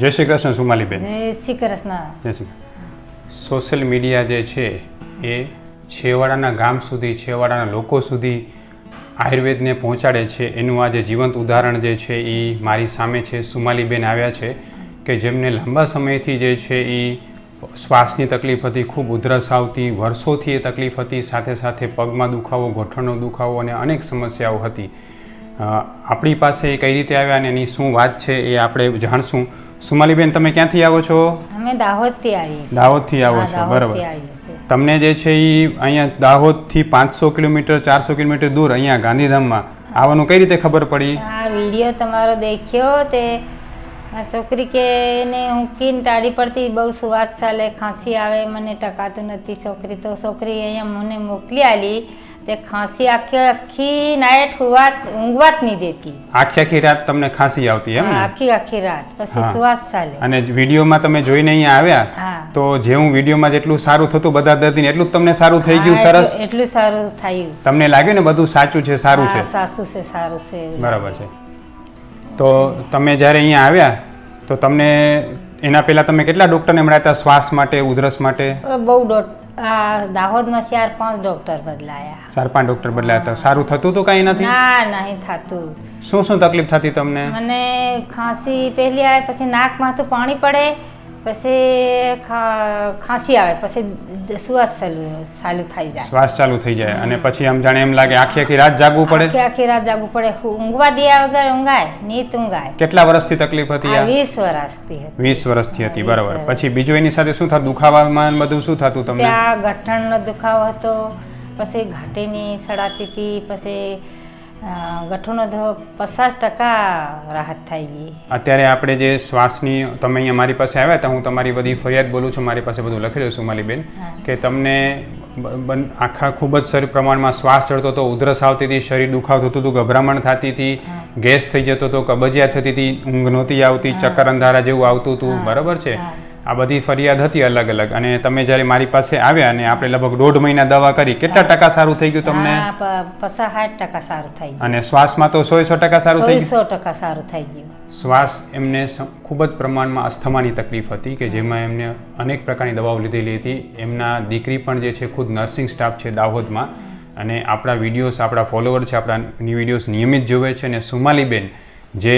જય શ્રી કૃષ્ણ સુમાલીબેન. જય શ્રી કૃષ્ણ. જય શ્રી સોશિયલ મીડિયા જે છે એ છેવાડાના ગામ સુધી, છેવાડાના લોકો સુધી આયુર્વેદને પહોંચાડે છે. એનું આ જે જીવંત ઉદાહરણ જે છે એ મારી સામે છે. સુમાલીબેન આવ્યા છે કે જેમને લાંબા સમયથી જે છે એ શ્વાસની તકલીફ હતી, ખૂબ ઉધરસ આવતી, વર્ષોથી એ તકલીફ હતી, સાથે સાથે પગમાં દુખાવો, ગોઠણનો દુખાવો અને અનેક સમસ્યાઓ હતી. આપણી પાસે એ કઈ રીતે આવ્યા અને એની શું વાત છે એ આપણે જાણશું. સુમાલીબેન, તમે ક્યાંથી આવો છો? અમે દાહોદથી આવીએ છીએ. દાહોદથી આવો છો, બરાબર. તમને જે છે એ અહીંયા દાહોદથી 500 કિલોમીટર 400 કિલોમીટર દૂર અહીંયા ગાંધીધામમાં આવવાનું કઈ રીતે ખબર પડી? આ વિડીયો તમારો દેખ્યો તે છોકરી કે ને હું કીન ટાળી પડતી, બહુ સુવાસ ચાલે, ખાંસી આવે, મને ટકાતું નથી. છોકરી અહીંયા મને મોકલી આલી તે ખાંસી આખી નાઈટ ઊંઘવા જ નહીં દેતી. આખી રાત તમને ખાંસી આવતી એમ ને? આખી રાત, પછી સુવાસ ચાલે. અને વિડીયોમાં તમે જોઈને અહીંયા આવ્યા તો જેવું વિડીયોમાં જેટલું સારું થતું બધા દર્દીને એટલું જ તમને સારું થઈ ગયું? સરસ, એટલું સારું થયું. તમને લાગ્યું ને બધું સાચું છે, સારું છે? સાચું છે, સારું છે. બરાબર છે. તો તમે જ્યારે અહીંયા આવ્યા તો તમને એના પહેલા તમે કેટલા ડોક્ટરને મળ્યા હતા શ્વાસ માટે, ઉધરસ માટે? બહુ દાહોદમાં 4-5 ડોક્ટર બદલાયા. 4-5 ડોક્ટર બદલાયા હતા. સારું થતું તો કઈ નથી? ના, નહીં થતું. શું તકલીફ થતી તમને? મને ખાંસી પહેલી આવે, પછી નાકમાં તો પાણી પડે, પછી ખાંસી આવે, પછી શ્વાસ ચાલુ થઈ જાય. શ્વાસ ચાલુ થઈ જાય અને પછી આમ જાણે એમ લાગે આખી રાત જાગવું પડે? આખી રાત જાગવું પડે. ઊંઘવા દિયા વગર ઊંઘાય નીત ઊંઘાય. કેટલા વર્ષથી તકલીફ હતી? 20 વર્ષથી હતી. 20 વર્ષથી હતી, બરાબર. પછી બીજું એની સાથે શું થતું? દુખાવામાં બધું શું થતું તમને? ત્યાં ગઠણનો દુખાવો હતો, પછી ઘાટીની સડાતી હતી, પછી ગઠ્ઠોનો 50% રાહત થઈ ગઈ. અત્યારે આપણે જે શ્વાસની, તમે અહીંયા મારી પાસે આવ્યા હતા, હું તમારી બધી ફરિયાદ બોલું છું, મારી પાસે બધું લખેલું છે સુમાલીબેન, કે તમને આખા ખૂબ જ શરીર પ્રમાણમાં શ્વાસ ચડતો હતો, ઉધરસ આવતી હતી, શરીર દુખાવ થતું હતું, ગભરામણ થતી હતી, ગેસ થઈ જતો હતો, કબજિયાત થતી હતી, ઊંઘ નહોતી આવતી, ચક્કર અંધારા જેવું આવતું હતું, બરાબર છે? આ બધી ફરિયાદ હતી અલગ અલગ. અને તમે જ્યારે મારી પાસે આવ્યા અને આપણે લગભગ 1.5 મહિના દવા કરી, કેટલા ટકા સારું થઈ ગયું તમને? 50-60% સારું થઈ ગયું. અને શ્વાસમાં તો 100% સારું થઈ ગયું? 100% સારું થઈ ગયું. શ્વાસ એમને ખૂબ જ પ્રમાણમાં અસ્થમાની તકલીફ હતી કે જેમાં એમને અનેક પ્રકારની દવાઓ લીધેલી હતી. એમના દીકરી પણ જે છે ખુદ નર્સિંગ સ્ટાફ છે દાહોદમાં અને આપણા વિડીયોઝ, આપણા ફોલોવર છે, આપણા વિડીયોઝ નિયમિત જોવે છે. અને સુમાલીબેન જે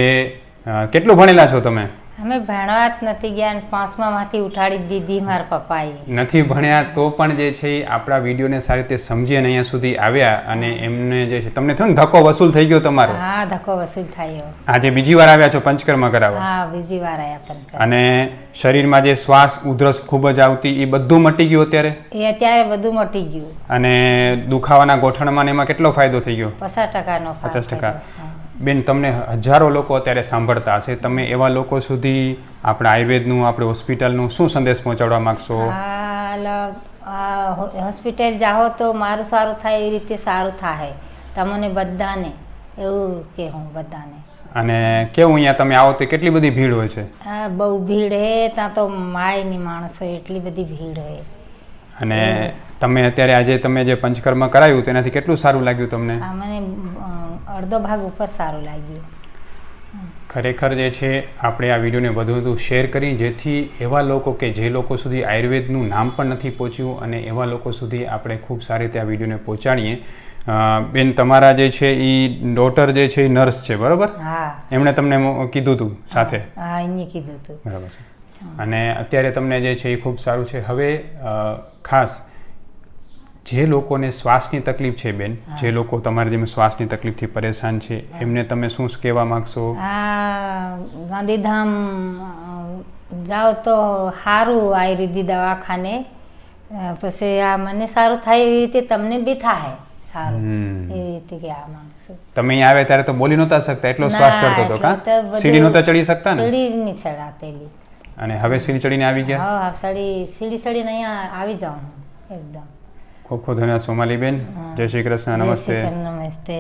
કેટલું ભણેલા છો તમે? અમે ભણવા જ નથી ગયા, 5માંથી ઉઠાડી દીધી મારા પપ્પાએ. નથી ભણ્યા તો પણ જે છે આપણા વિડીયોને સારી રીતે સમજી અને અહીંયા સુધી આવ્યા અને એમને જે છે તમને થયું ને ધક્કો વસૂલ થઈ ગયો તમારો? હા, ધક્કો વસૂલ થયો. આજે બીજી વાર આવ્યા છો પંચકર્મ કરાવવા? હા, બીજી વાર આવ્યા પંચકર્મ. અને શરીરમાં જે શ્વાસ ઉધરસ ખૂબ જ આવતી એ બધું મટી ગયું અત્યારે? એ અત્યારે બધું મટી ગયું. અને દુખાવાના ગોઠણમાં એમાં કેટલો ફાયદો થઈ ગયો? 50%. 50%. બેન, તમને હજારો લોકો અત્યારે સાંભળતા હશે, તમે એવા લોકો સુધી આપણે આયુર્વેદનું, આપણે હોસ્પિટલનું શું સંદેશ પહોંચાડવા માંગશો? હોસ્પિટલ જાઓ તો મારું સારું થાય એવી રીતે સારું થાય તમને બધાને, એવું કે હું બધાને. અને કેવું અહીંયા તમે આવો તો કેટલી બધી ભીડ હોય છે? બહુ ભીડ હે ત્યાં તો માયની માણસો, એટલી બધી ભીડ હે. અને તમે અત્યારે આજે તમે જે પંચકર્મ કરાવ્યું તેનાથી કેટલું સારું લાગ્યું તમને? મને અડધો ભાગ ઉપર સારું લાગ્યું. ખરેખર જે છે આપણે આ વિડીયોને વધુ શેર કરી જેથી એવા લોકો કે જે લોકો સુધી આયુર્વેદનું નામ પણ નથી પહોંચ્યું અને એવા લોકો સુધી આપણે ખૂબ સારી રીતે આ વિડીયોને પહોંચાડીએ. બેન, તમારા જે છે એ ડોટર જે છે એ નર્સ છે, બરાબર? હા. એમણે તમને કીધું હતું સાથે? હા, એને કીધું હતું. બરાબર છે. અને અત્યારે તમને જે છે એ ખૂબ સારું છે. હવે ખાસ જે લોકોને શ્વાસની તકલીફ છે બેન, જે લોકો તમારી જેમ શ્વાસની તકલીફથી પરેશાન છે, એમને તમે શું કહેવા માંગશો? ગાંધીધામ જાઓ તો સારું આયુર્વેદિક દવાખાને, પછી આ મને સારું થાય એવી રીતે તમને બી થાય સારું, એવી રીતે કહેવા માંગશું. તમે અહીંયા આવ્યા ત્યારે તો બોલી નહોતા શકતા, એટલો શ્વાસ ચડતો હતો કા? સીડી નહોતા ચડી શકતા ને? સીડી નહીં ચડાતેલી. અને હવે સીડી ચડીને આવી ગયા? હા, સીડી ચડીને અહીંયા આવી જાઉં એકદમ. ખૂબ ખૂબ ધન્યવાદ સોમાલીબેન. જય શ્રી કૃષ્ણ. નમસ્તે. નમસ્તે.